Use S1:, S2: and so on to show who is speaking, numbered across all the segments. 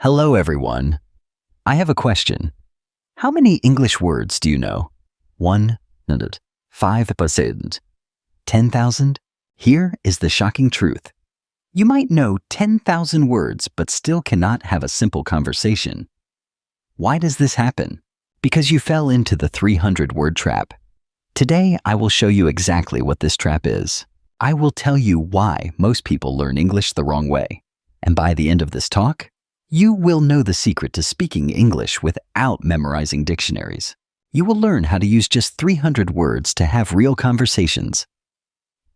S1: Hello, everyone. I have a question. How many English words do you know? 100, 5%, 10,000? Here is the shocking truth. You might know 10,000 words but still cannot have a simple conversation. Why does this happen? Because you fell into the 300-word trap. Today, I will show you exactly what this trap is. I will tell you why most people learn English the wrong way. And by the end of this talk, you will know the secret to speaking English without memorizing dictionaries. You will learn how to use just 300 words to have real conversations.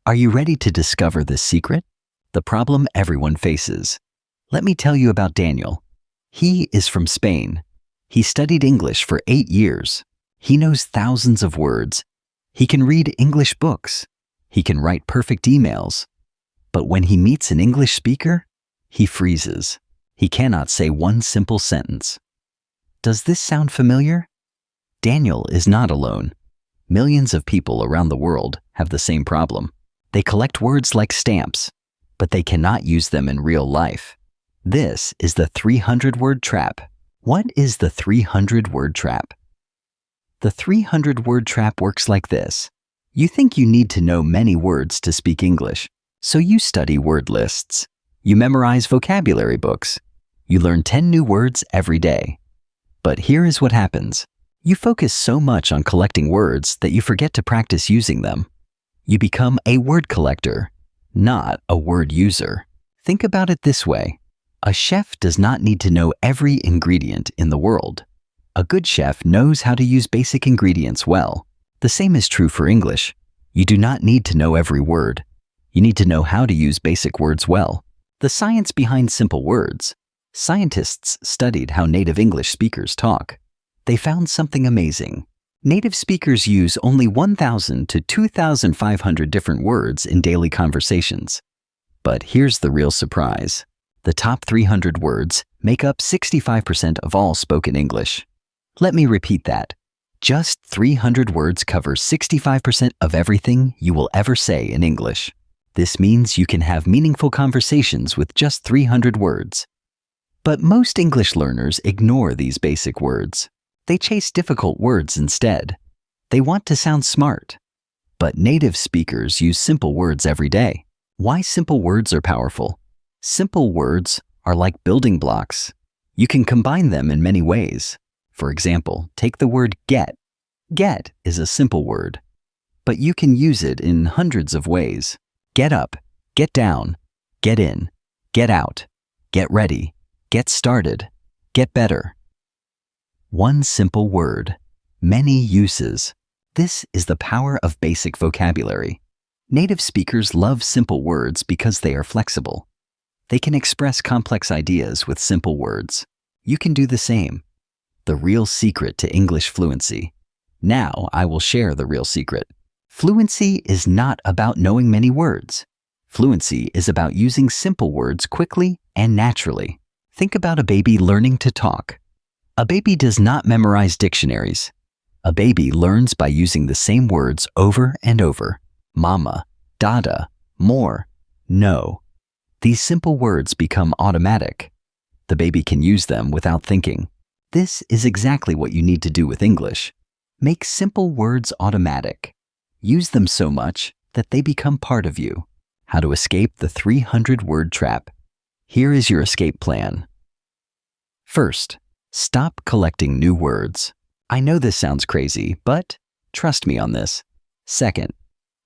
S1: Are you ready to discover this secret? The problem everyone faces. Let me tell you about Daniel. He is from Spain. He studied English for 8 years. He knows thousands of words. He can read English books. He can write perfect emails. But when he meets an English speaker, he freezes. He cannot say one simple sentence. Does this sound familiar? Daniel is not alone. Millions of people around the world have the same problem. They collect words like stamps, but they cannot use them in real life. This is the 300-word trap. What is the 300-word trap? The 300-word trap works like this. You think you need to know many words to speak English, so you study word lists. You memorize vocabulary books. You learn 10 new words every day. But here is what happens. You focus so much on collecting words that you forget to practice using them. You become a word collector, not a word user. Think about it this way. A chef does not need to know every ingredient in the world. A good chef knows how to use basic ingredients well. The same is true for English. You do not need to know every word. You need to know how to use basic words well. The science behind simple words. Scientists studied how native English speakers talk. They found something amazing. Native speakers use only 1,000 to 2,500 different words in daily conversations. But here's the real surprise. The top 300 words make up 65% of all spoken English. Let me repeat that. Just 300 words cover 65% of everything you will ever say in English. This means you can have meaningful conversations with just 300 words. But most English learners ignore these basic words. They chase difficult words instead. They want to sound smart. But native speakers use simple words every day. Why simple words are powerful? Simple words are like building blocks. You can combine them in many ways. For example, take the word get. Get is a simple word, but you can use it in hundreds of ways. Get up, get down, get in, get out, get ready, get started, get better. One simple word, many uses. This is the power of basic vocabulary. Native speakers love simple words because they are flexible. They can express complex ideas with simple words. You can do the same. The real secret to English fluency. Now I will share the real secret. Fluency is not about knowing many words. Fluency is about using simple words quickly and naturally. Think about a baby learning to talk. A baby does not memorize dictionaries. A baby learns by using the same words over and over. Mama, dada, more, no. These simple words become automatic. The baby can use them without thinking. This is exactly what you need to do with English. Make simple words automatic. Use them so much that they become part of you. How to escape the 300-word trap. Here is your escape plan. First, stop collecting new words. I know this sounds crazy, but trust me on this. Second,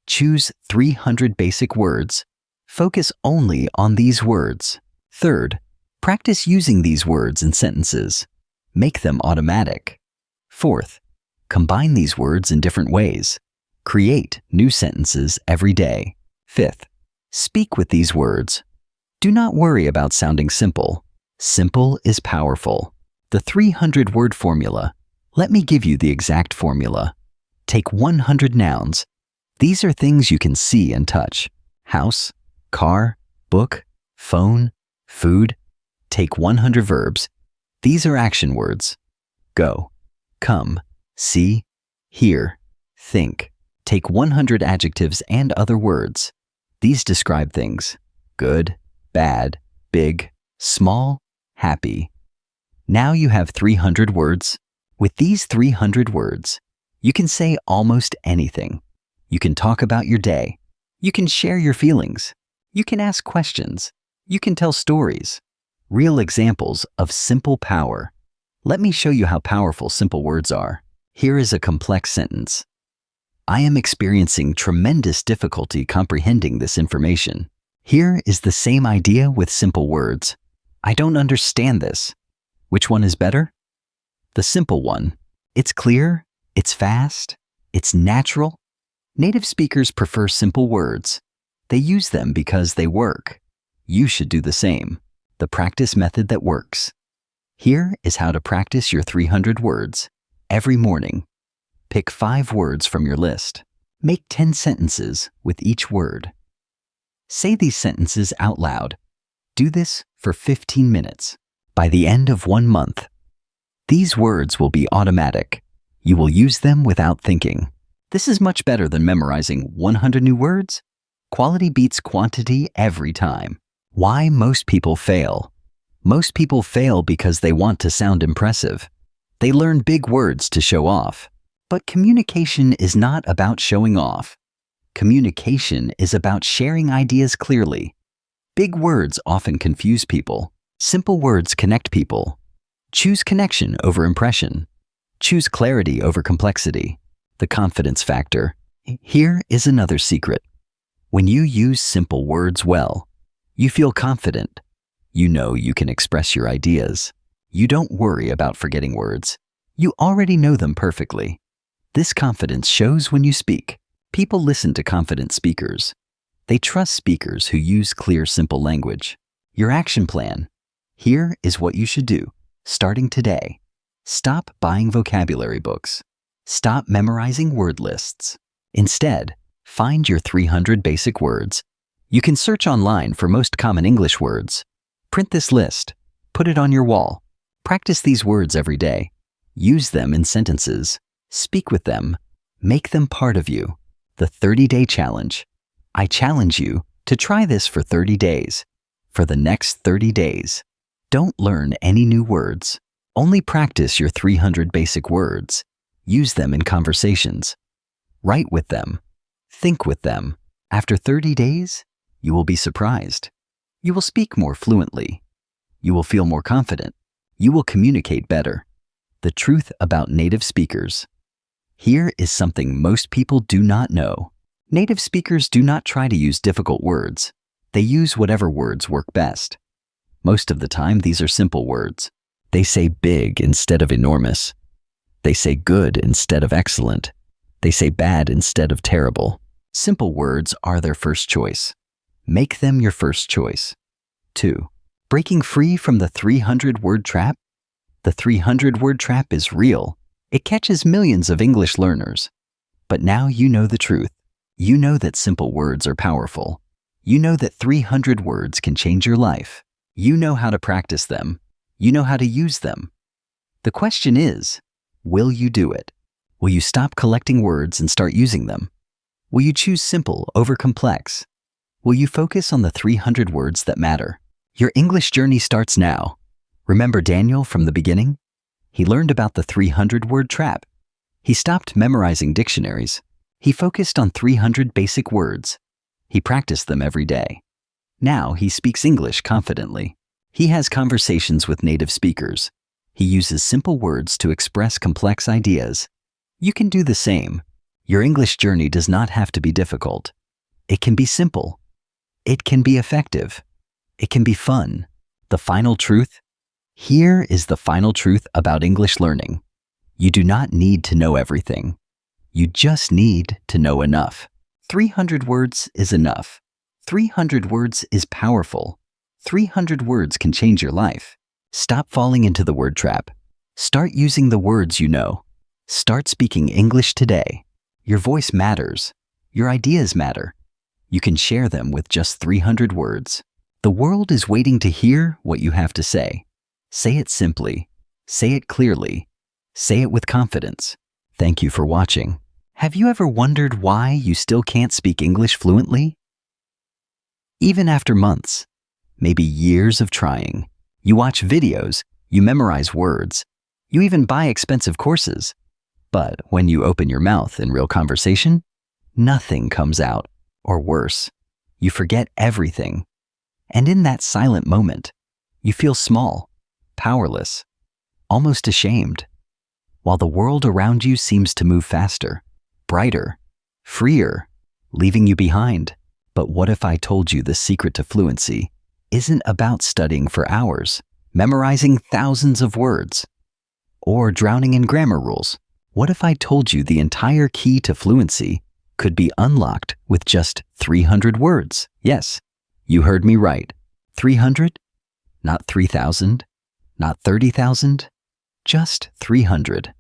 S1: choose 300 basic words. Focus only on these words. Third, practice using these words in sentences. Make them automatic. Fourth, combine these words in different ways. Create new sentences every day. Fifth, speak with these words. Do not worry about sounding simple. Simple is powerful. The 300-word formula. Let me give you the exact formula. Take 100 nouns. These are things you can see and touch. House, car, book, phone, food. Take 100 verbs. These are action words. Go, come, see, hear, think. Take 100 adjectives and other words. These describe things: good, bad, big, small, happy, Now you have 300 words. With these 300 words, you can say almost anything. You can talk about your day. You can share your feelings. You can ask questions. You can tell stories. Real examples of simple power. Let me show you how powerful simple words are. Here is a complex sentence. I am experiencing tremendous difficulty comprehending this information. Here is the same idea with simple words. I don't understand this. Which one is better? The simple one. It's clear, it's fast, it's natural. Native speakers prefer simple words. They use them because they work. You should do the same. The practice method that works. Here is how to practice your 300 words. Every morning, pick 5 words from your list. Make 10 sentences with each word. Say these sentences out loud. Do this for 15 minutes. By the end of 1 month, these words will be automatic. You will use them without thinking. This is much better than memorizing 100 new words. Quality beats quantity every time. Why most people fail? Most people fail because they want to sound impressive. They learn big words to show off. But communication is not about showing off. Communication is about sharing ideas clearly. Big words often confuse people. Simple words connect people. Choose connection over impression. Choose clarity over complexity. The confidence factor. Here is another secret. When you use simple words well, you feel confident. You know you can express your ideas. You don't worry about forgetting words. You already know them perfectly. This confidence shows when you speak. People listen to confident speakers. They trust speakers who use clear, simple language. Your action plan. Here is what you should do, starting today. Stop buying vocabulary books. Stop memorizing word lists. Instead, find your 300 basic words. You can search online for most common English words. Print this list. Put it on your wall. Practice these words every day. Use them in sentences. Speak with them. Make them part of you. The 30-day challenge. I challenge you to try this for 30 days. For the next 30 days, don't learn any new words. Only practice your 300 basic words. Use them in conversations. Write with them. Think with them. After 30 days, you will be surprised. You will speak more fluently. You will feel more confident. You will communicate better. The truth about native speakers. Here is something most people do not know. Native speakers do not try to use difficult words. They use whatever words work best. Most of the time, these are simple words. They say big instead of enormous. They say good instead of excellent. They say bad instead of terrible. Simple words are their first choice. Make them your first choice. 2. Breaking free from the 300-word trap. The 300-word trap is real. It catches millions of English learners. But now you know the truth. You know that simple words are powerful. You know that 300 words can change your life. You know how to practice them. You know how to use them. The question is, will you do it? Will you stop collecting words and start using them? Will you choose simple over complex? Will you focus on the 300 words that matter? Your English journey starts now. Remember Daniel from the beginning? He learned about the 300-word trap. He stopped memorizing dictionaries. He focused on 300 basic words. He practiced them every day. Now he speaks English confidently. He has conversations with native speakers. He uses simple words to express complex ideas. You can do the same. Your English journey does not have to be difficult. It can be simple. It can be effective. It can be fun. The final truth? Here is the final truth about English learning. You do not need to know everything. You just need to know enough. 300 words is enough. 300 words is powerful. 300 words can change your life. Stop falling into the word trap. Start using the words you know. Start speaking English today. Your voice matters. Your ideas matter. You can share them with just 300 words. The world is waiting to hear what you have to say. Say it simply. Say it clearly. Say it with confidence. Thank you for watching. Have you ever wondered why you still can't speak English fluently? Even after months, maybe years of trying, you watch videos, You memorize words. You even buy expensive courses. But when you open your mouth in real conversation, nothing comes out, or worse, you forget everything. And in that silent moment, you feel small, powerless, almost ashamed, while the world around you seems to move faster, brighter, freer, leaving you behind. But what if I told you the secret to fluency isn't about studying for hours, memorizing thousands of words, or drowning in grammar rules? What if I told you the entire key to fluency could be unlocked with just 300 words? Yes, you heard me right. 300? Not 3,000? Not 30,000? Just 300.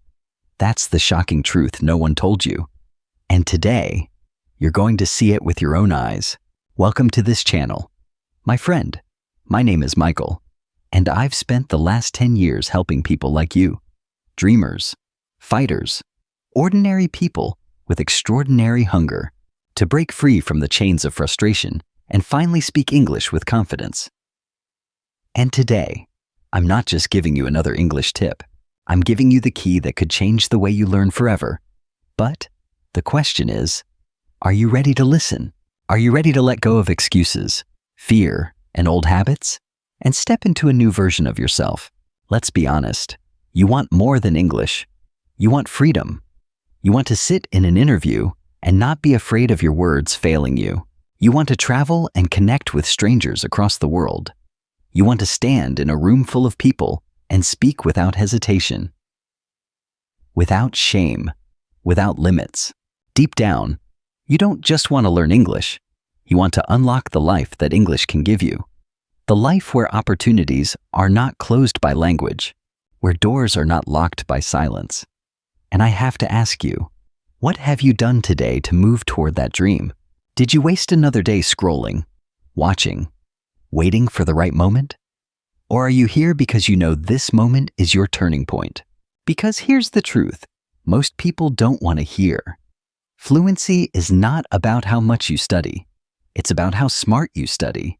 S1: That's the shocking truth no one told you. And today, you're going to see it with your own eyes. Welcome to this channel. My friend, my name is Michael, and I've spent the last 10 years helping people like you, dreamers, fighters, ordinary people with extraordinary hunger, to break free from the chains of frustration and finally speak English with confidence. And today, I'm not just giving you another English tip. I'm giving you the key that could change the way you learn forever. But the question is, are you ready to listen? Are you ready to let go of excuses, fear, and old habits, and step into a new version of yourself? Let's be honest. You want more than English. You want freedom. You want to sit in an interview and not be afraid of your words failing you. You want to travel and connect with strangers across the world. You want to stand in a room full of people and speak without hesitation, without shame, without limits. Deep down, you don't just want to learn English. You want to unlock the life that English can give you. The life where opportunities are not closed by language, where doors are not locked by silence. And I have to ask you, what have you done today to move toward that dream? Did you waste another day scrolling, watching, waiting for the right moment? Or are you here because you know this moment is your turning point? Because here's the truth, most people don't want to hear. Fluency is not about how much you study. It's about how smart you study.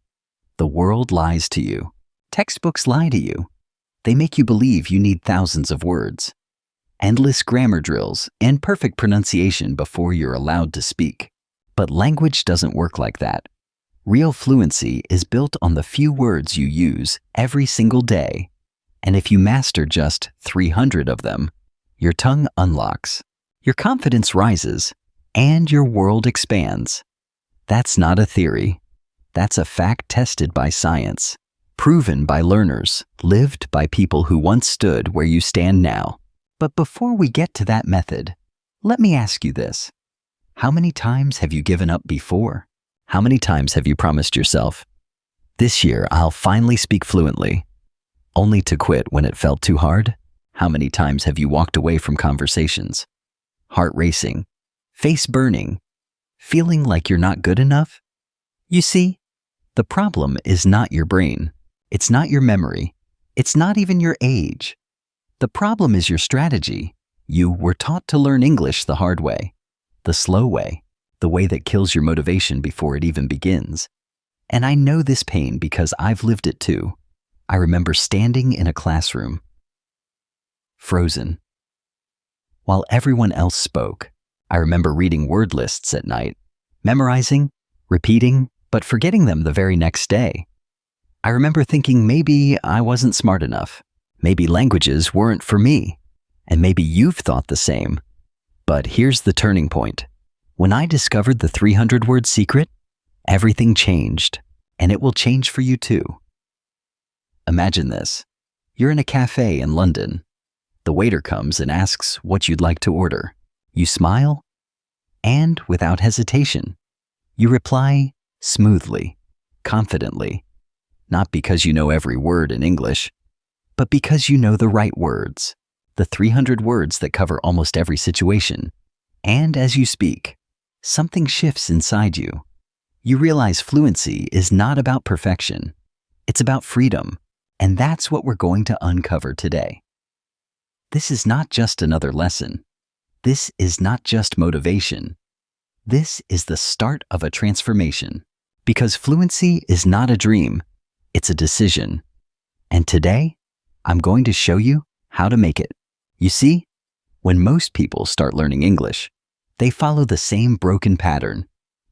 S1: The world lies to you. Textbooks lie to you. They make you believe you need thousands of words, endless grammar drills, and perfect pronunciation before you're allowed to speak. But language doesn't work like that. Real fluency is built on the few words you use every single day. And if you master just 300 of them, your tongue unlocks, your confidence rises, and your world expands. That's not a theory. That's a fact tested by science, proven by learners, lived by people who once stood where you stand now. But before we get to that method, let me ask you this. How many times have you given up before? How many times have you promised yourself, this year I'll finally speak fluently, only to quit when it felt too hard? How many times have you walked away from conversations, heart racing, face burning, feeling like you're not good enough? You see, the problem is not your brain. It's not your memory. It's not even your age. The problem is your strategy. You were taught to learn English the hard way, the slow way, the way that kills your motivation before it even begins. And I know this pain because I've lived it too. I remember standing in a classroom, frozen, while everyone else spoke. I remember reading word lists at night, memorizing, repeating, but forgetting them the very next day. I remember thinking maybe I wasn't smart enough. Maybe languages weren't for me. And maybe you've thought the same. But here's the turning point. When I discovered the 300-word secret, everything changed, and it will change for you too. Imagine this. You're in a cafe in London. The waiter comes and asks what you'd like to order. You smile, and without hesitation, you reply smoothly, confidently, not because you know every word in English, but because you know the right words, the 300 words that cover almost every situation. And as you speak, something shifts inside you. You realize fluency is not about perfection. It's about freedom, and that's what we're going to uncover today. This is not just another lesson. This is not just motivation. This is the start of a transformation. Because fluency is not a dream, it's a decision. And today, I'm going to show you how to make it. You see, when most people start learning English, they follow the same broken pattern.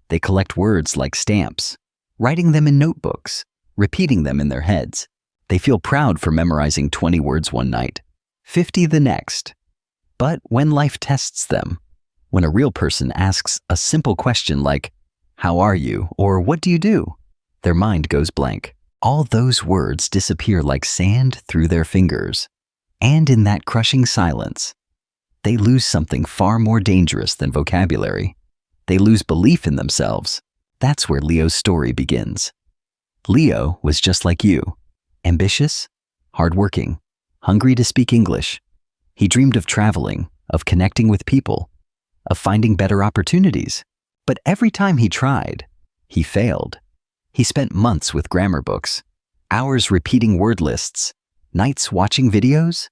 S1: They collect words like stamps, writing them in notebooks, repeating them in their heads. They feel proud for memorizing 20 words one night, 50 the next. But when life tests them, when a real person asks a simple question like, "How are you?" or "What do you do?" their mind goes blank. All those words disappear like sand through their fingers. And in that crushing silence, they lose something far more dangerous than vocabulary. They lose belief in themselves. That's where Leo's story begins. Leo was just like you, ambitious, hardworking, hungry to speak English. He dreamed of traveling, of connecting with people, of finding better opportunities. But every time he tried, he failed. He spent months with grammar books, hours repeating word lists, nights watching videos.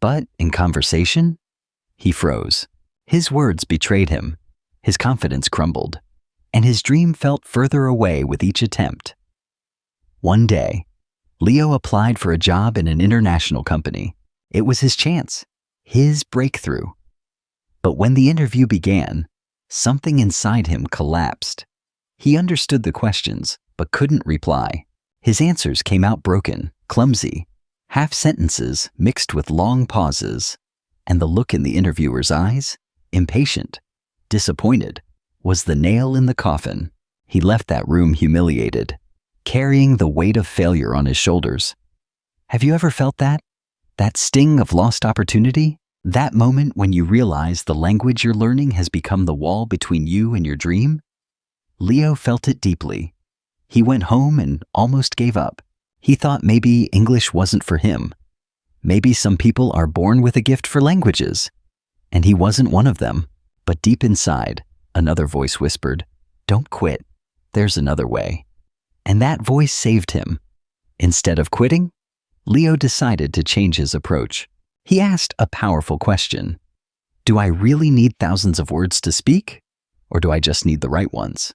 S1: But in conversation, he froze. His words betrayed him. His confidence crumbled, and his dream felt further away with each attempt. One day, Leo applied for a job in an international company. It was his chance, his breakthrough. But when the interview began, something inside him collapsed. He understood the questions, but couldn't reply. His answers came out broken, clumsy, half sentences mixed with long pauses, and the look in the interviewer's eyes, impatient, disappointed, was the nail in the coffin. He left that room humiliated, carrying the weight of failure on his shoulders. Have you ever felt that? That sting of lost opportunity? That moment when you realize the language you're learning has become the wall between you and your dream? Leo felt it deeply. He went home and almost gave up. He thought maybe English wasn't for him. Maybe some people are born with a gift for languages, and he wasn't one of them. But deep inside, another voice whispered, "Don't quit. There's another way." And that voice saved him. Instead of quitting, Leo decided to change his approach. He asked a powerful question. Do I really need thousands of words to speak, or do I just need the right ones?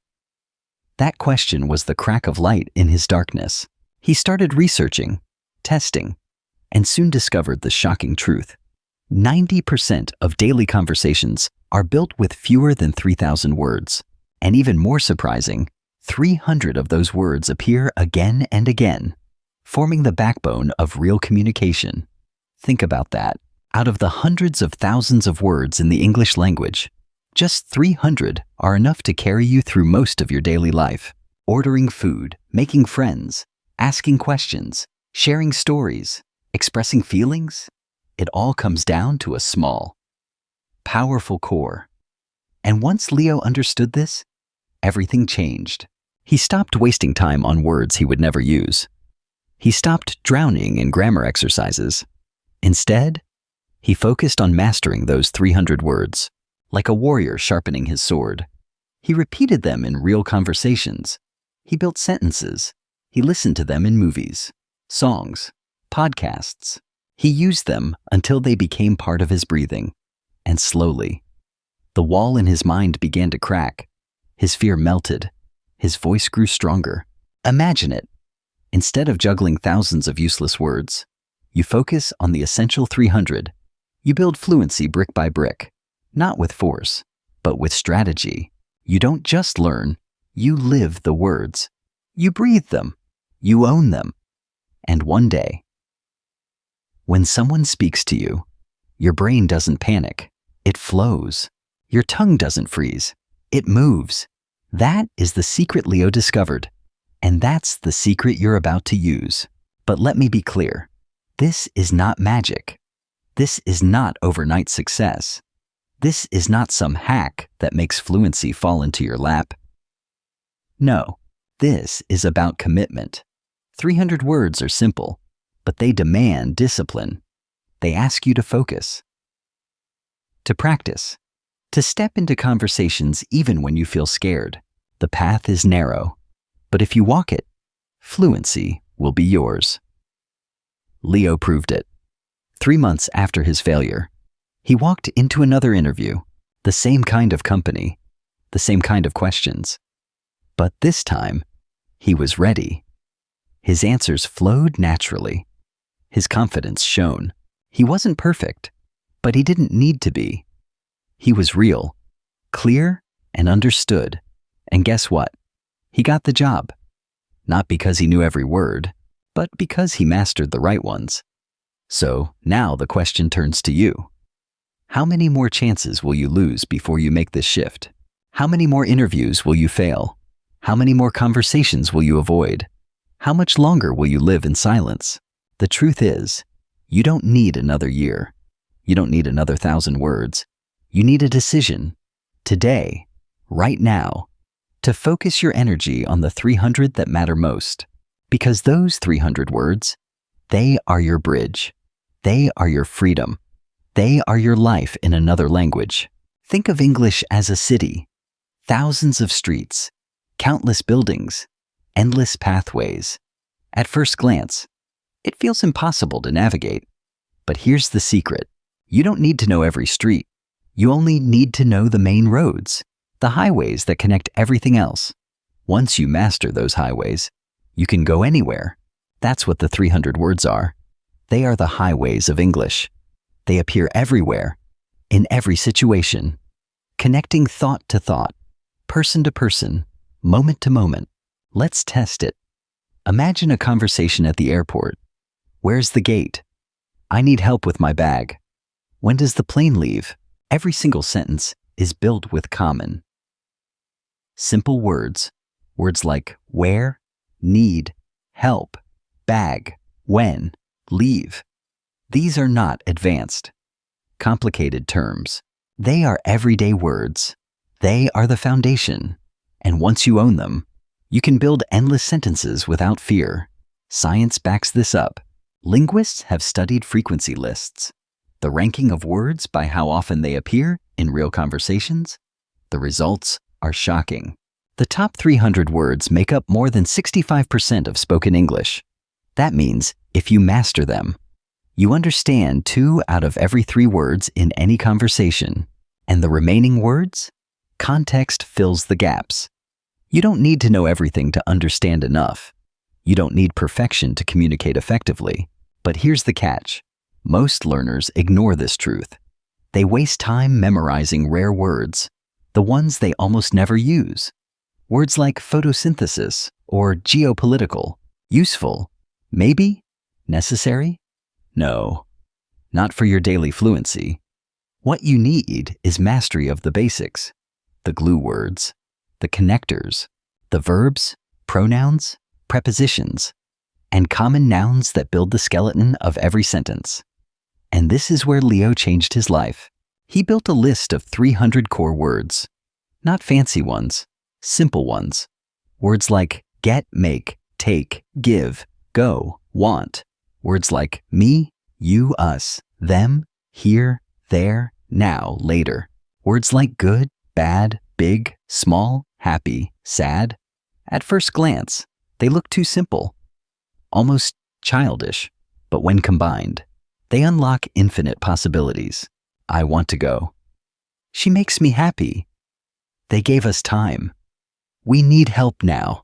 S1: That question was the crack of light in his darkness. He started researching, testing, and soon discovered the shocking truth. 90% of daily conversations are built with fewer than 3,000 words. And even more surprising, 300 of those words appear again and again, forming the backbone of real communication. Think about that. Out of the hundreds of thousands of words in the English language, just 300 are enough to carry you through most of your daily life. Ordering food, making friends, asking questions, sharing stories, expressing feelings, it all comes down to a small, powerful core. And once Leo understood this, everything changed. He stopped wasting time on words he would never use. He stopped drowning in grammar exercises. Instead, he focused on mastering those 300 words, like a warrior sharpening his sword. He repeated them in real conversations. He built sentences. He listened to them in movies, songs, podcasts. He used them until they became part of his breathing. And slowly, the wall in his mind began to crack. His fear melted. His voice grew stronger. Imagine it. Instead of juggling thousands of useless words, you focus on the essential 300. You build fluency brick by brick, not with force, but with strategy. You don't just learn, you live the words. You breathe them. You own them. And one day, when someone speaks to you, your brain doesn't panic. It flows. Your tongue doesn't freeze. It moves. That is the secret Leo discovered. And that's the secret you're about to use. But let me be clear. This is not magic. This is not overnight success. This is not some hack that makes fluency fall into your lap. No, this is about commitment. 300 words are simple, but they demand discipline. They ask you to focus, to practice, to step into conversations even when you feel scared. The path is narrow, but if you walk it, fluency will be yours. Leo proved it. 3 months after his failure, he walked into another interview, the same kind of company, the same kind of questions. But this time, he was ready. His answers flowed naturally. His confidence shone. He wasn't perfect, but he didn't need to be. He was real, clear, and understood. And guess what? He got the job. Not because he knew every word, but because he mastered the right ones. So now the question turns to you. How many more chances will you lose before you make this shift? How many more interviews will you fail? How many more conversations will you avoid? How much longer will you live in silence? The truth is, you don't need another year. You don't need another 1,000 words. You need a decision, today, right now, to focus your energy on the 300 that matter most. Because those 300 words, they are your bridge. They are your freedom. They are your life in another language. Think of English as a city. Thousands of streets, countless buildings, endless pathways. At first glance, it feels impossible to navigate. But here's the secret. You don't need to know every street. You only need to know the main roads, the highways that connect everything else. Once you master those highways, you can go anywhere. That's what the 300 words are. They are the highways of English. They appear everywhere, in every situation, connecting thought to thought, person to person, moment to moment. Let's test it. Imagine a conversation at the airport. Where's the gate? I need help with my bag. When does the plane leave? Every single sentence is built with common, simple words. Words like where, need, help, bag, when, leave. These are not advanced, complicated terms. They are everyday words. They are the foundation. And once you own them, you can build endless sentences without fear. Science backs this up. Linguists have studied frequency lists, the ranking of words by how often they appear in real conversations. The results are shocking. The top 300 words make up more than 65% of spoken English. That means if you master them, you understand 2 out of every 3 words in any conversation. And the remaining words? Context fills the gaps. You don't need to know everything to understand enough. You don't need perfection to communicate effectively. But here's the catch. Most learners ignore this truth. They waste time memorizing rare words, the ones they almost never use. Words like photosynthesis or geopolitical. Useful? Maybe? Necessary? No, not for your daily fluency. What you need is mastery of the basics, the glue words, the connectors, the verbs, pronouns, prepositions, and common nouns that build the skeleton of every sentence. And this is where Leo changed his life. He built a list of 300 core words. Not fancy ones, simple ones. Words like get, make, take, give, go, want. Words like me, you, us, them, here, there, now, later. Words like good, bad, big, small, happy, sad. At first glance, they look too simple, almost childish, but when combined, they unlock infinite possibilities. I want to go. She makes me happy. They gave us time. We need help now.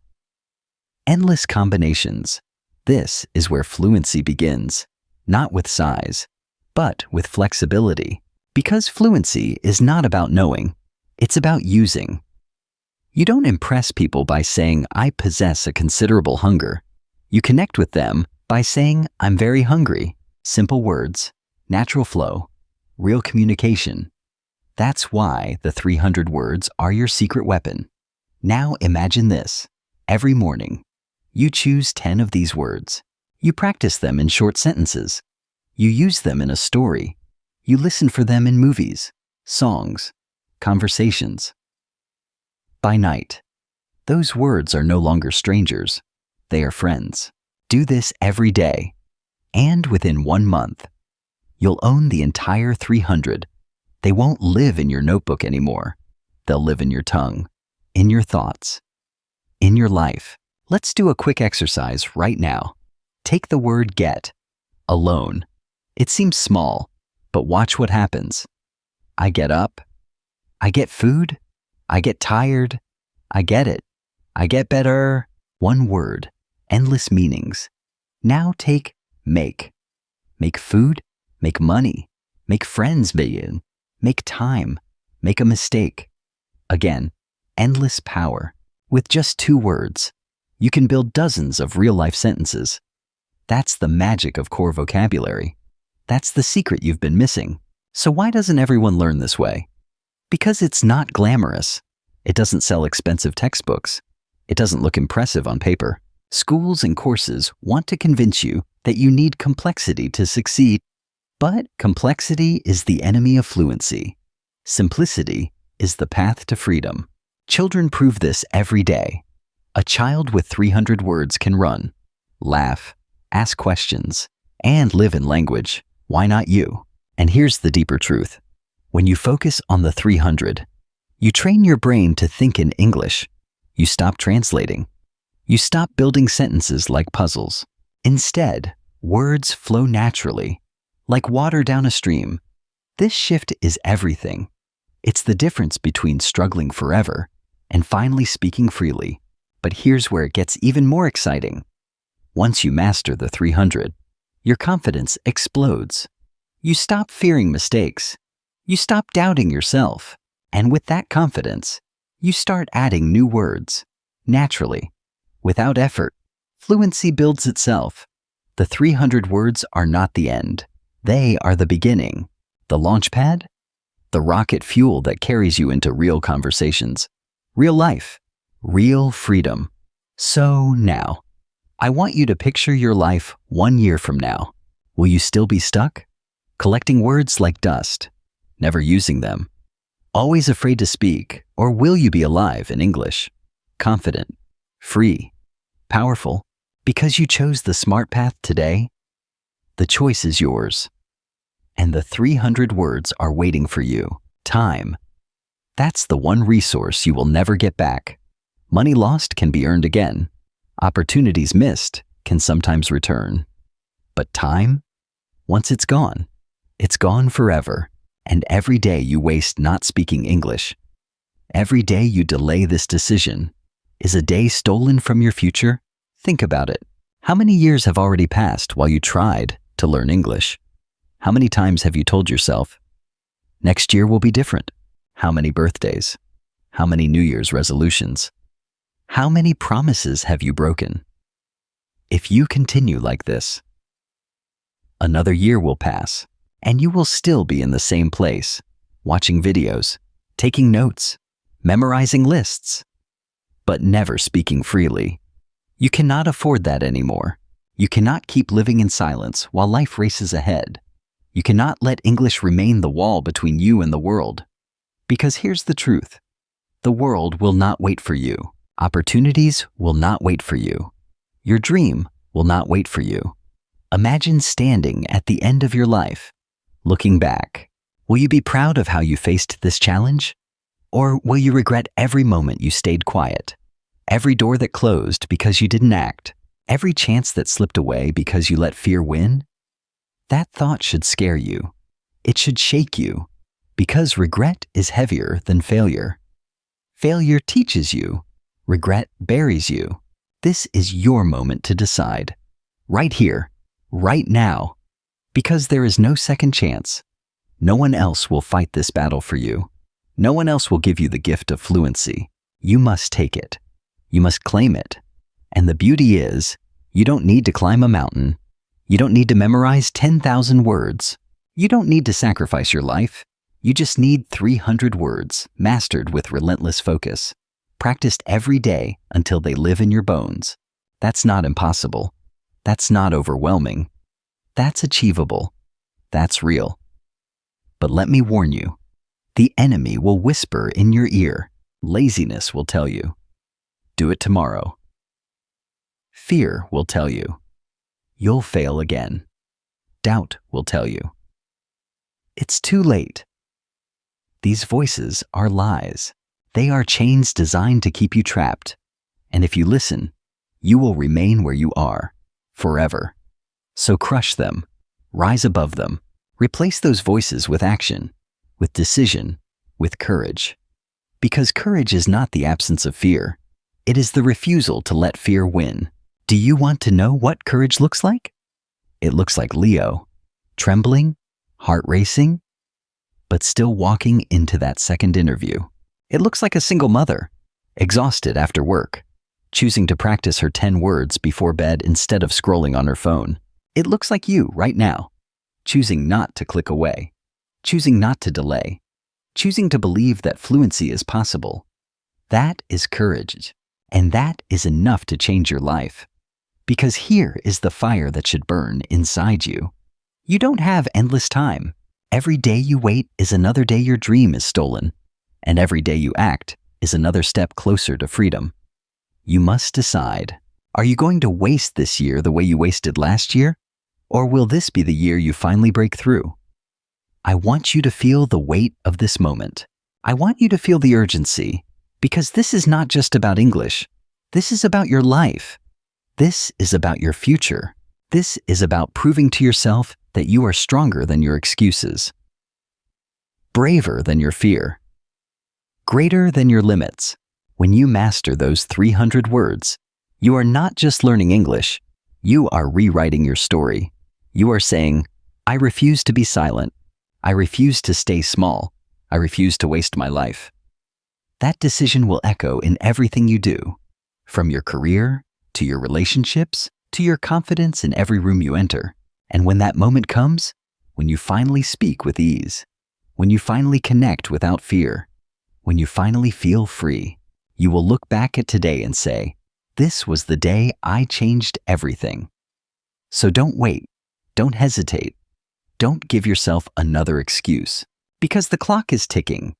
S1: Endless combinations. This is where fluency begins, not with size, but with flexibility. Because fluency is not about knowing, it's about using. You don't impress people by saying, I possess a considerable hunger. You connect with them by saying, I'm very hungry. Simple words, natural flow, real communication. That's why the 300 words are your secret weapon. Now imagine this. Every morning, you choose 10 of these words. You practice them in short sentences. You use them in a story. You listen for them in movies, songs, conversations. By night, those words are no longer strangers. They are friends. Do this every day. And within 1 month, you'll own the entire 300. They won't live in your notebook anymore. They'll live in your tongue, in your thoughts, in your life. Let's do a quick exercise right now. Take the word get, alone. It seems small, but watch what happens. I get up. I get food. I get tired. I get it. I get better. One word, endless meanings. Now take make. make food, make money, make friends begin, make time, make a mistake. Again, endless power. With just 2 words, you can build dozens of real-life sentences. That's the magic of core vocabulary. That's the secret you've been missing. So why doesn't everyone learn this way? Because it's not glamorous. It doesn't sell expensive textbooks. It doesn't look impressive on paper. Schools and courses want to convince you that you need complexity to succeed. But complexity is the enemy of fluency. Simplicity is the path to freedom. Children prove this every day. A child with 300 words can run, laugh, ask questions, and live in language. Why not you? And here's the deeper truth. When you focus on the 300, you train your brain to think in English. You stop translating. You stop building sentences like puzzles. Instead, words flow naturally, like water down a stream. This shift is everything. It's the difference between struggling forever and finally speaking freely. But here's where it gets even more exciting. Once you master the 300, your confidence explodes. You stop fearing mistakes. You stop doubting yourself. And with that confidence, you start adding new words, naturally, without effort. Fluency builds itself. The 300 words are not the end. They are the beginning. The launch pad? The rocket fuel that carries you into real conversations, real life, real freedom. So now, I want you to picture your life 1 year from now. Will you still be stuck? Collecting words like dust, never using them, always afraid to speak, or will you be alive in English, confident, free, powerful, because you chose the smart path today? The choice is yours. And the 300 words are waiting for you. Time. That's the one resource you will never get back. Money lost can be earned again. Opportunities missed can sometimes return. But time? Once it's gone forever. And every day you waste not speaking English, every day you delay this decision, is a day stolen from your future? Think about it. How many years have already passed while you tried to learn English? How many times have you told yourself, next year will be different? How many birthdays? How many New Year's resolutions? How many promises have you broken? If you continue like this, another year will pass, and you will still be in the same place, watching videos, taking notes, memorizing lists, but never speaking freely. You cannot afford that anymore. You cannot keep living in silence while life races ahead. You cannot let English remain the wall between you and the world. Because here's the truth. The world will not wait for you. Opportunities will not wait for you. Your dream will not wait for you. Imagine standing at the end of your life, looking back. Will you be proud of how you faced this challenge? Or will you regret every moment you stayed quiet? Every door that closed because you didn't act? Every chance that slipped away because you let fear win? That thought should scare you. It should shake you, because regret is heavier than failure. Failure teaches you. Regret buries you. This is your moment to decide. Right here, right now. Because there is no second chance. No one else will fight this battle for you. No one else will give you the gift of fluency. You must take it. You must claim it. And the beauty is, you don't need to climb a mountain. You don't need to memorize 10,000 words. You don't need to sacrifice your life. You just need 300 words, mastered with relentless focus, practiced every day until they live in your bones. That's not impossible. That's not overwhelming. That's achievable. That's real. But let me warn you, the enemy will whisper in your ear. Laziness will tell you, do it tomorrow. Fear will tell you, you'll fail again. Doubt will tell you, it's too late. These voices are lies. They are chains designed to keep you trapped. And if you listen, you will remain where you are, forever. So crush them, rise above them, replace those voices with action, with decision, with courage. Because courage is not the absence of fear. It is the refusal to let fear win. Do you want to know what courage looks like? It looks like Leo. Trembling, heart racing, but still walking into that second interview. It looks like a single mother, exhausted after work, choosing to practice her 10 words before bed instead of scrolling on her phone. It looks like you right now, choosing not to click away, choosing not to delay, choosing to believe that fluency is possible. That is courage, and that is enough to change your life. Because here is the fire that should burn inside you. You don't have endless time. Every day you wait is another day your dream is stolen, and every day you act is another step closer to freedom. You must decide, are you going to waste this year the way you wasted last year? Or will this be the year you finally break through? I want you to feel the weight of this moment. I want you to feel the urgency, because this is not just about English. This is about your life. This is about your future. This is about proving to yourself that you are stronger than your excuses, braver than your fear, greater than your limits. When you master those 300 words, you are not just learning English, you are rewriting your story. You are saying, I refuse to be silent. I refuse to stay small. I refuse to waste my life. That decision will echo in everything you do, from your career to your relationships to your confidence in every room you enter. And when that moment comes, when you finally speak with ease, when you finally connect without fear, when you finally feel free, you will look back at today and say, this was the day I changed everything. So don't wait. Don't hesitate. Don't give yourself another excuse, because the clock is ticking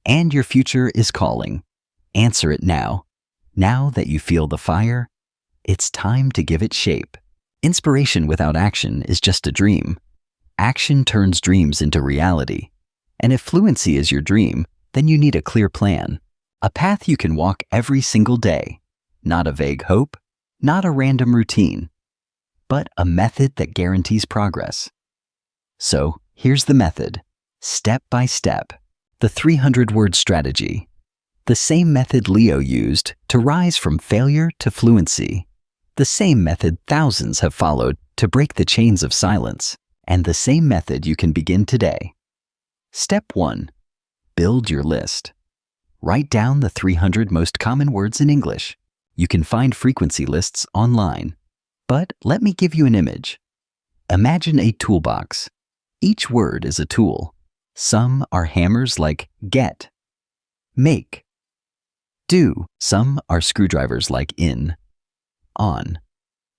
S1: and your future is calling. Answer it now. Now that you feel the fire, it's time to give it shape. Inspiration without action is just a dream. Action turns dreams into reality. And if fluency is your dream, then you need a clear plan, a path you can walk every single day, not a vague hope, not a random routine, but a method that guarantees progress. So here's the method, step by step, the 300-word strategy, the same method Leo used to rise from failure to fluency, the same method thousands have followed to break the chains of silence, and the same method you can begin today. Step 1. Build your list. Write down the 300 most common words in English. You can find frequency lists online. But let me give you an image. Imagine a toolbox. Each word is a tool. Some are hammers like get, make, do. Some are screwdrivers like in, on,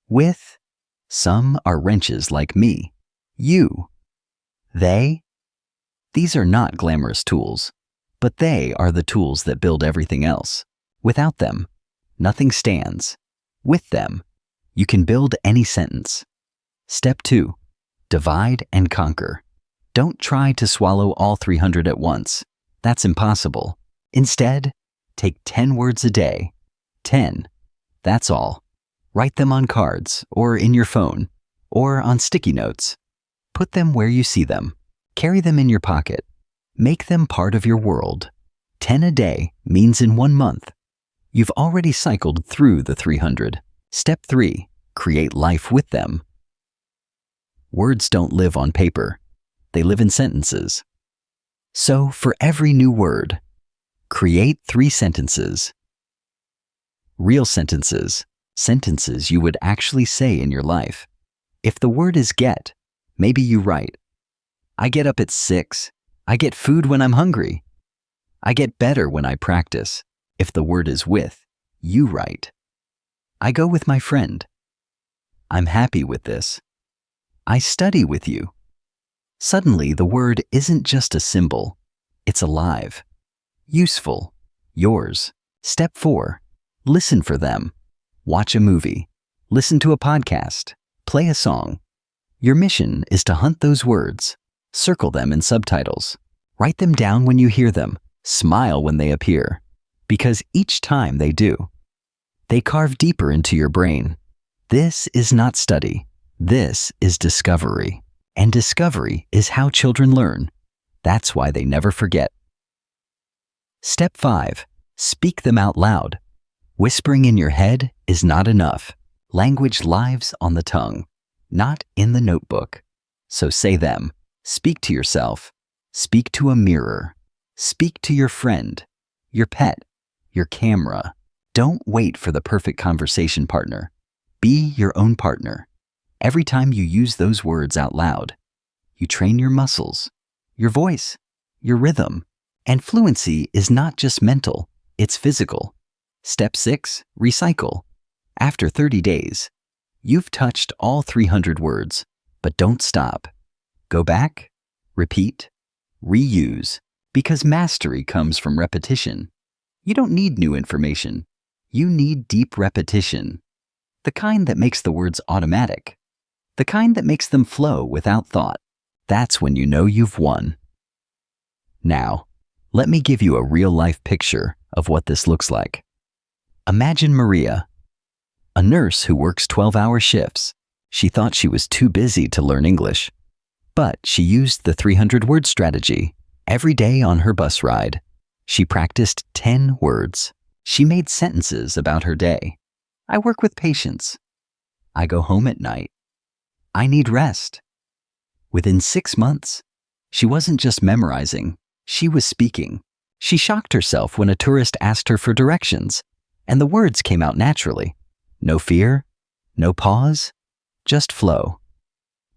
S1: with. Some are wrenches like me, you, they. These are not glamorous tools, but they are the tools that build everything else. Without them, nothing stands. With them, you can build any sentence. Step 2. Divide and conquer. Don't try to swallow all 300 at once. That's impossible. Instead, take 10 words a day. 10. That's all. Write them on cards, or in your phone, or on sticky notes. Put them where you see them. Carry them in your pocket. Make them part of your world. 10 a day means in 1 month, you've already cycled through the 300. Step 3. Create life with them. Words don't live on paper. They live in sentences. So for every new word, create 3 sentences. Real sentences, sentences you would actually say in your life. If the word is get, maybe you write, I get up at 6. I get food when I'm hungry. I get better when I practice. If the word is with, you write, I go with my friend. I'm happy with this. I study with you. Suddenly, the word isn't just a symbol. It's alive, useful, yours. Step 4. Listen for them. Watch a movie. Listen to a podcast. Play a song. Your mission is to hunt those words. Circle them in subtitles. Write them down when you hear them. Smile when they appear. Because each time they do, they carve deeper into your brain. This is not study. This is discovery. And discovery is how children learn. That's why they never forget. Step 5. Speak them out loud. Whispering in your head is not enough. Language lives on the tongue, not in the notebook. So say them. Speak to yourself. Speak to a mirror. Speak to your friend, your pet, your camera. Don't wait for the perfect conversation partner. Be your own partner. Every time you use those words out loud, you train your muscles, your voice, your rhythm. And fluency is not just mental, it's physical. Step 6, recycle. After 30 days, you've touched all 300 words, but don't stop. Go back, repeat, reuse, because mastery comes from repetition. You don't need new information. You need deep repetition. The kind that makes the words automatic. The kind that makes them flow without thought. That's when you know you've won. Now, let me give you a real-life picture of what this looks like. Imagine Maria, a nurse who works 12-hour shifts. She thought she was too busy to learn English, but she used the 300-word strategy. Every day on her bus ride, she practiced 10 words. She made sentences about her day. I work with patients. I go home at night. I need rest. Within 6 months, she wasn't just memorizing, she was speaking. She shocked herself when a tourist asked her for directions, and the words came out naturally. No fear, no pause, just flow.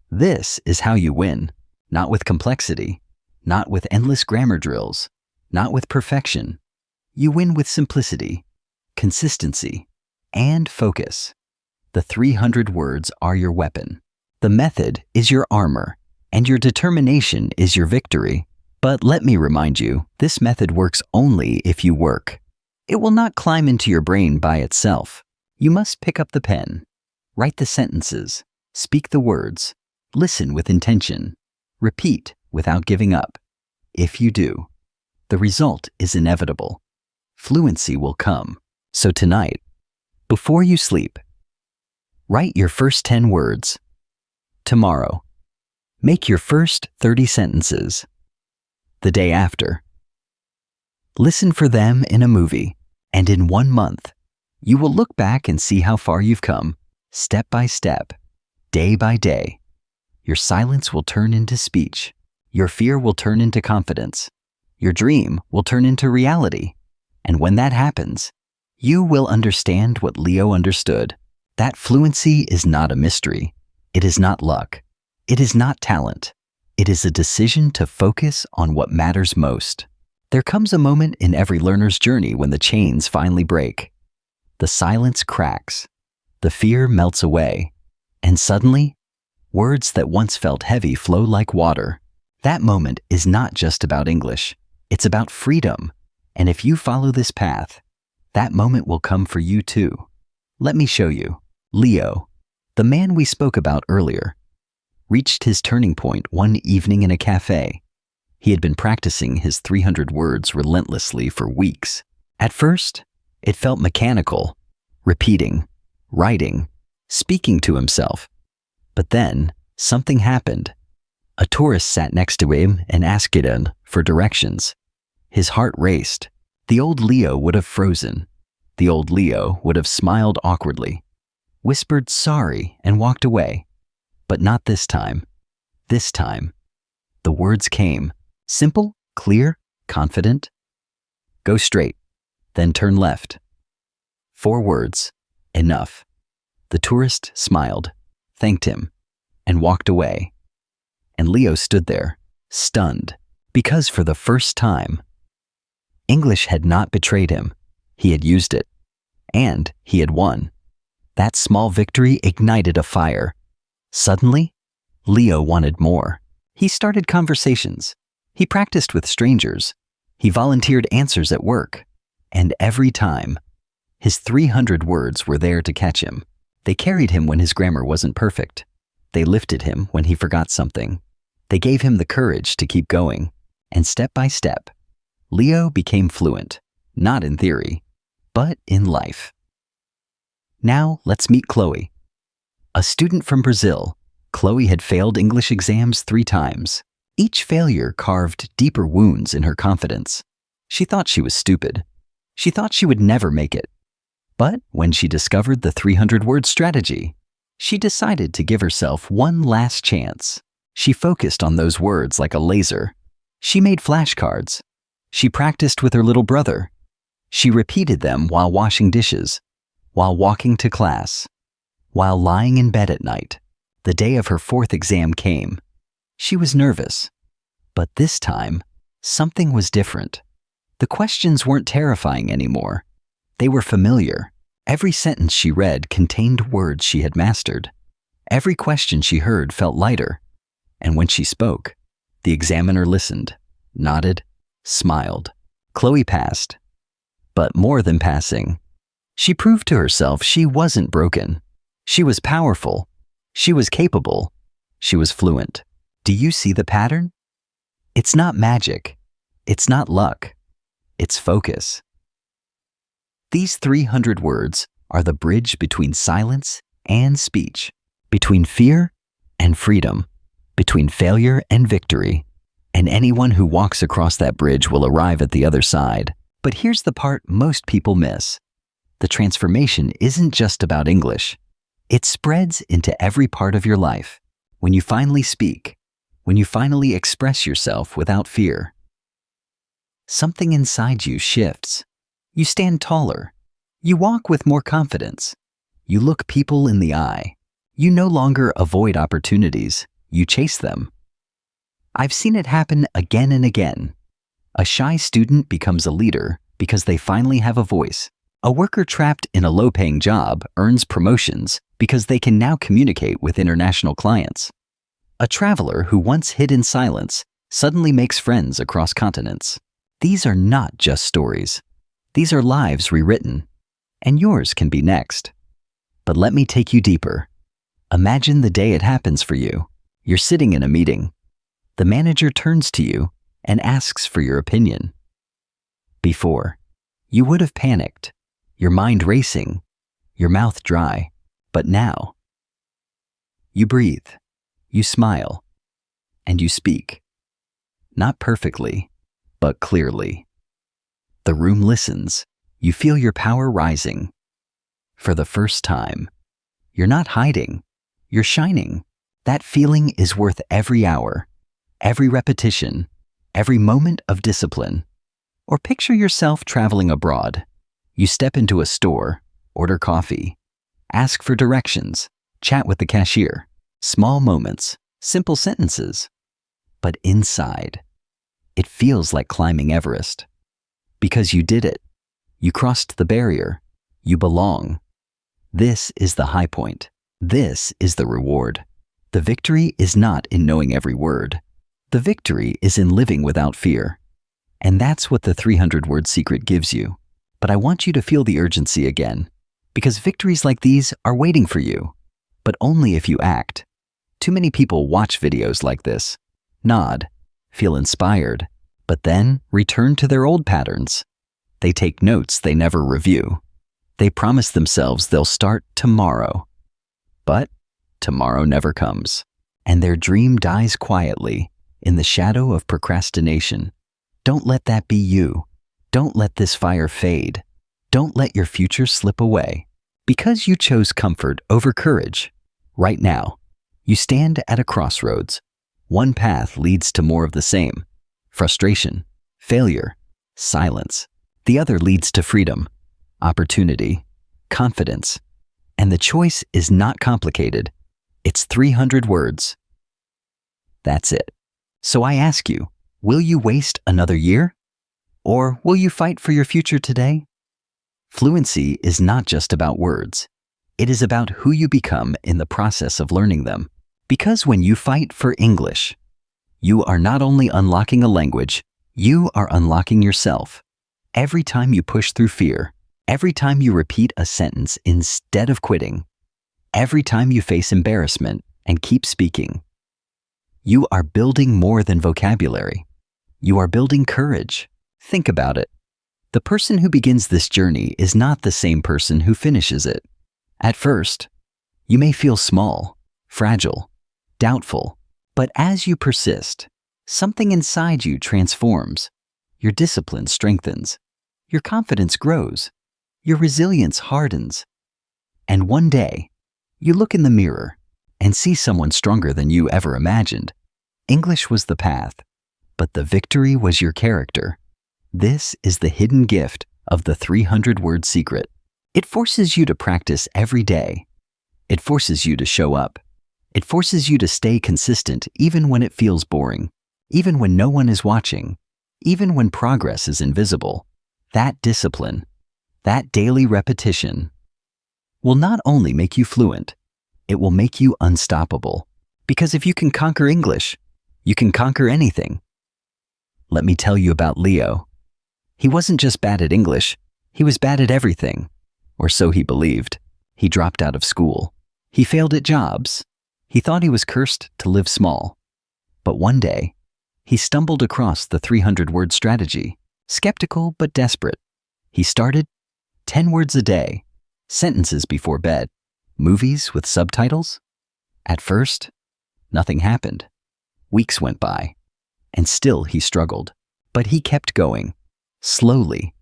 S1: This is how you win, not with complexity, not with endless grammar drills, not with perfection. You win with simplicity, consistency, and focus. The 300 words are your weapon. The method is your armor, and your determination is your victory. But let me remind you, this method works only if you work. It will not climb into your brain by itself. You must pick up the pen, write the sentences, speak the words, listen with intention, repeat without giving up. If you do, the result is inevitable. Fluency will come. So tonight, before you sleep, write your first 10 words. Tomorrow, make your first 30 sentences. The day after, listen for them in a movie, and in 1 month, you will look back and see how far you've come, step by step, day by day. Your silence will turn into speech. Your fear will turn into confidence. Your dream will turn into reality. And when that happens, you will understand what Leo understood. That fluency is not a mystery. It is not luck. It is not talent. It is a decision to focus on what matters most. There comes a moment in every learner's journey when the chains finally break. The silence cracks. The fear melts away. And suddenly, words that once felt heavy flow like water. That moment is not just about English. It's about freedom. And if you follow this path, that moment will come for you too. Let me show you. Leo, the man we spoke about earlier, reached his turning point one evening in a cafe. He had been practicing his 300 words relentlessly for weeks. At first, it felt mechanical, repeating, writing, speaking to himself. But then, something happened. A tourist sat next to him and asked him for directions. His heart raced. The old Leo would have frozen. The old Leo would have smiled awkwardly, whispered sorry, and walked away. But not this time. This time, the words came. Simple, clear, confident. Go straight, then turn left. 4 words. Enough. The tourist smiled, thanked him, and walked away. And Leo stood there, stunned, because for the first time, English had not betrayed him. He had used it, and he had won. That small victory ignited a fire. Suddenly, Leo wanted more. He started conversations. He practiced with strangers. He volunteered answers at work. And every time, his 300 words were there to catch him. They carried him when his grammar wasn't perfect. They lifted him when he forgot something. They gave him the courage to keep going. And step by step, Leo became fluent, not in theory, but in life. Now let's meet Chloe. A student from Brazil, Chloe had failed English exams 3 times. Each failure carved deeper wounds in her confidence. She thought she was stupid. She thought she would never make it. But when she discovered the 300-word strategy, she decided to give herself one last chance. She focused on those words like a laser. She made flashcards. She practiced with her little brother. She repeated them while washing dishes, while walking to class, while lying in bed at night. The day of her fourth exam came. She was nervous. But this time, something was different. The questions weren't terrifying anymore. They were familiar. Every sentence she read contained words she had mastered. Every question she heard felt lighter. And when she spoke, the examiner listened, nodded, smiled. Chloe passed. But more than passing, she proved to herself she wasn't broken. She was powerful. She was capable. She was fluent. Do you see the pattern? It's not magic. It's not luck. It's focus. These 300 words are the bridge between silence and speech, between fear and freedom, between failure and victory. And anyone who walks across that bridge will arrive at the other side. But here's the part most people miss. The transformation isn't just about English. It spreads into every part of your life. When you finally speak, when you finally express yourself without fear, something inside you shifts. You stand taller. You walk with more confidence. You look people in the eye. You no longer avoid opportunities. You chase them. I've seen it happen again and again. A shy student becomes a leader because they finally have a voice. A worker trapped in a low-paying job earns promotions because they can now communicate with international clients. A traveler who once hid in silence suddenly makes friends across continents. These are not just stories. These are lives rewritten, and yours can be next. But let me take you deeper. Imagine the day it happens for you. You're sitting in a meeting. The manager turns to you and asks for your opinion. Before, you would have panicked, your mind racing, your mouth dry. But now, you breathe, you smile, and you speak. Not perfectly, but clearly. The room listens. You feel your power rising. For the first time, you're not hiding, you're shining. That feeling is worth every hour, every repetition, every moment of discipline. Or picture yourself traveling abroad. You step into a store, order coffee, ask for directions, chat with the cashier. Small moments, simple sentences. But inside, it feels like climbing Everest. Because you did it. You crossed the barrier. You belong. This is the high point. This is the reward. The victory is not in knowing every word. The victory is in living without fear. And that's what the 300-word secret gives you. But I want you to feel the urgency again, because victories like these are waiting for you, but only if you act. Too many people watch videos like this, nod, feel inspired, but then return to their old patterns. They take notes they never review. They promise themselves they'll start tomorrow. But tomorrow never comes, and their dream dies quietly in the shadow of procrastination. Don't let that be you. Don't let this fire fade. Don't let your future slip away. Because you chose comfort over courage. Right now, you stand at a crossroads. One path leads to more of the same: frustration, failure, silence. The other leads to freedom, opportunity, confidence. And the choice is not complicated. It's 300 words. That's it. So I ask you, will you waste another year? Or will you fight for your future today? Fluency is not just about words. It is about who you become in the process of learning them. Because when you fight for English, you are not only unlocking a language, you are unlocking yourself. Every time you push through fear, every time you repeat a sentence instead of quitting, every time you face embarrassment and keep speaking, you are building more than vocabulary. You are building courage. Think about it. The person who begins this journey is not the same person who finishes it. At first, you may feel small, fragile, doubtful, but as you persist, something inside you transforms. Your discipline strengthens. Your confidence grows. Your resilience hardens. And one day, you look in the mirror and see someone stronger than you ever imagined. English was the path, but the victory was your character. This is the hidden gift of the 300-word secret. It forces you to practice every day. It forces you to show up. It forces you to stay consistent even when it feels boring, even when no one is watching, even when progress is invisible. That discipline, that daily repetition, will not only make you fluent, it will make you unstoppable. Because if you can conquer English, you can conquer anything. Let me tell you about Leo. He wasn't just bad at English, he was bad at everything. Or so he believed. He dropped out of school. He failed at jobs. He thought he was cursed to live small. But one day, he stumbled across the 300-word strategy, skeptical but desperate. He started 10 words a day, sentences before bed, movies with subtitles. At first, nothing happened. Weeks went by, and still he struggled. But he kept going. Slowly,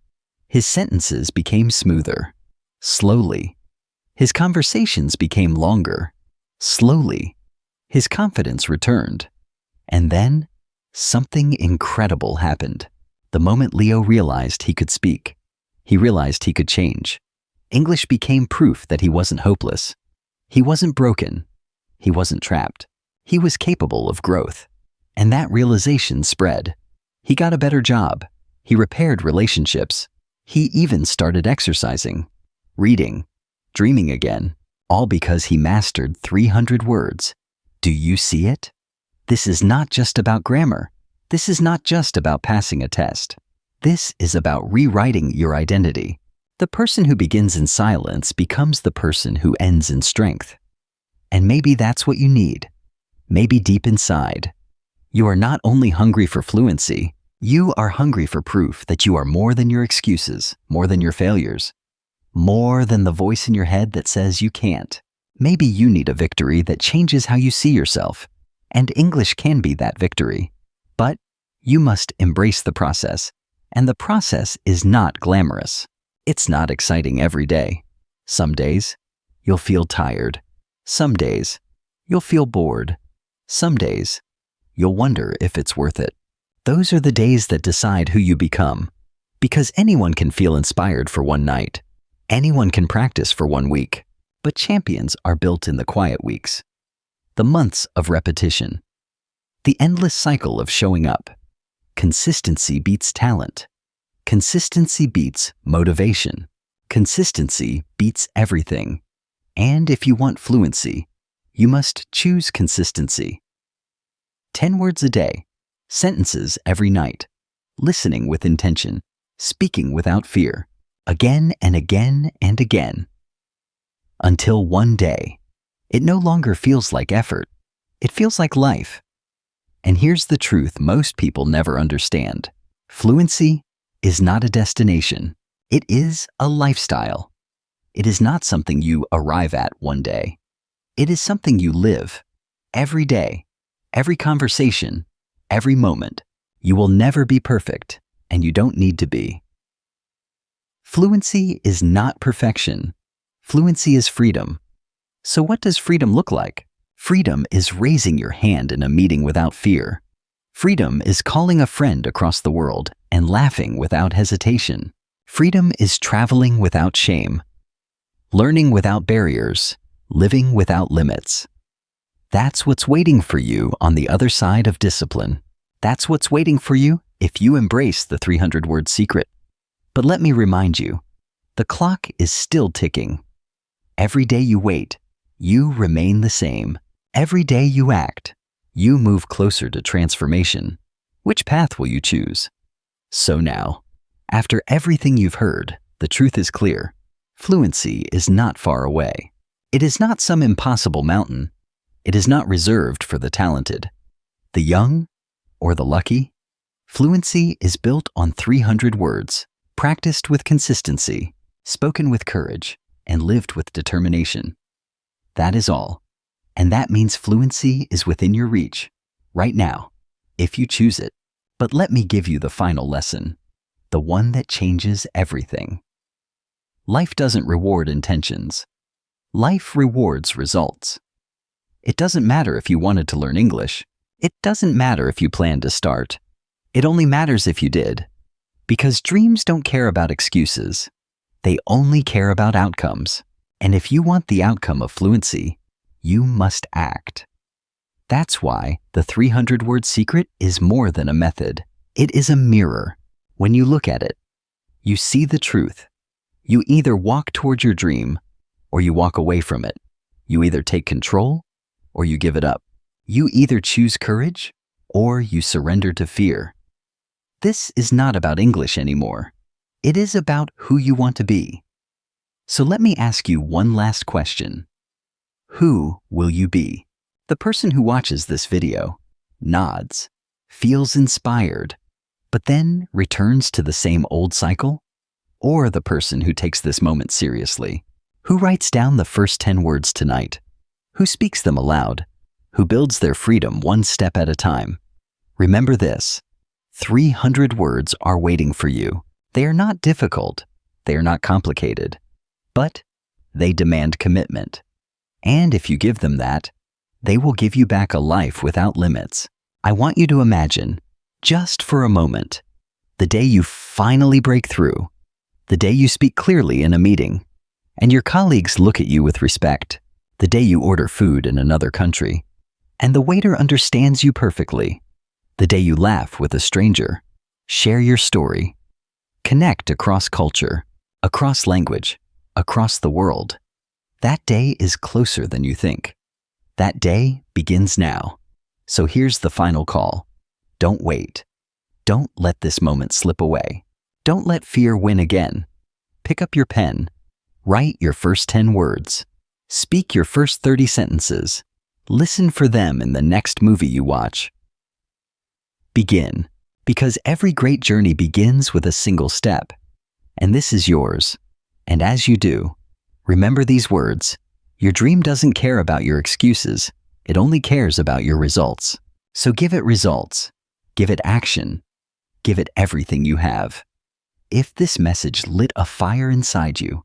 S1: his sentences became smoother. Slowly, his conversations became longer. Slowly, his confidence returned. And then, something incredible happened. The moment Leo realized he could speak, he realized he could change. English became proof that he wasn't hopeless. He wasn't broken. He wasn't trapped. He was capable of growth. And that realization spread. He got a better job. He repaired relationships. He even started exercising, reading, dreaming again, all because he mastered 300 words. Do you see it? This is not just about grammar. This is not just about passing a test. This is about rewriting your identity. The person who begins in silence becomes the person who ends in strength. And maybe that's what you need. Maybe deep inside, you are not only hungry for fluency, you are hungry for proof that you are more than your excuses, more than your failures, more than the voice in your head that says you can't. Maybe you need a victory that changes how you see yourself, and English can be that victory. But you must embrace the process, and the process is not glamorous. It's not exciting every day. Some days, you'll feel tired. Some days, you'll feel bored. Some days, you'll wonder if it's worth it. Those are the days that decide who you become. Because anyone can feel inspired for one night. Anyone can practice for 1 week. But champions are built in the quiet weeks. The months of repetition. The endless cycle of showing up. Consistency beats talent. Consistency beats motivation. Consistency beats everything. And if you want fluency, you must choose consistency. 10 words a day, sentences every night, listening with intention, speaking without fear, again and again and again. Until one day, it no longer feels like effort. It feels like life. And here's the truth most people never understand. Fluency is not a destination. It is a lifestyle. It is not something you arrive at one day. It is something you live every day, every conversation, every moment. You will never be perfect, and you don't need to be. Fluency is not perfection. Fluency is freedom. So what does freedom look like? Freedom is raising your hand in a meeting without fear. Freedom is calling a friend across the world and laughing without hesitation. Freedom is traveling without shame, learning without barriers, living without limits. That's what's waiting for you on the other side of discipline. That's what's waiting for you if you embrace the 300-word secret. But let me remind you, the clock is still ticking. Every day you wait, you remain the same. Every day you act, you move closer to transformation. Which path will you choose? So now, after everything you've heard, the truth is clear. Fluency is not far away. It is not some impossible mountain. It is not reserved for the talented, the young, or the lucky. Fluency is built on 300 words, practiced with consistency, spoken with courage, and lived with determination. That is all. And that means fluency is within your reach, right now, if you choose it. But let me give you the final lesson, the one that changes everything. Life doesn't reward intentions. Life rewards results. It doesn't matter if you wanted to learn English, It doesn't matter if you plan to start. It only matters if you did. Because dreams don't care about excuses. They only care about outcomes. And if you want the outcome of fluency, you must act. That's why the 300-word secret is more than a method. It is a mirror. When you look at it, you see the truth. You either walk toward your dream or you walk away from it. You either take control or you give it up. You either choose courage or you surrender to fear. This is not about English anymore. It is about who you want to be. So let me ask you one last question. Who will you be? The person who watches this video nods, feels inspired, but then returns to the same old cycle? Or the person who takes this moment seriously? Who writes down the first 10 words tonight? Who speaks them aloud? Who builds their freedom one step at a time? Remember this, 300 words are waiting for you. They are not difficult. They are not complicated. But they demand commitment. And if you give them that, they will give you back a life without limits. I want you to imagine, just for a moment, the day you finally break through, the day you speak clearly in a meeting, and your colleagues look at you with respect, the day you order food in another country, and the waiter understands you perfectly, the day you laugh with a stranger, share your story, connect across culture, across language, across the world. That day is closer than you think. That day begins now. So here's the final call. Don't wait. Don't let this moment slip away. Don't let fear win again. Pick up your pen. Write your first 10 words. Speak your first 30 sentences. Listen for them in the next movie you watch. Begin, because every great journey begins with a single step. And this is yours. And as you do, remember these words. Your dream doesn't care about your excuses. It only cares about your results. So give it results. Give it action. Give it everything you have. If this message lit a fire inside you,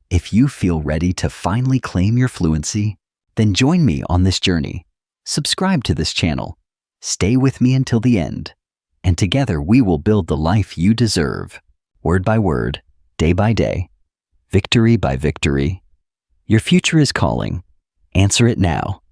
S1: if you feel ready to finally claim your fluency, then join me on this journey. Subscribe to this channel. Stay with me until the end. And together we will build the life you deserve. Word by word, day by day, victory by victory. Your future is calling. Answer it now.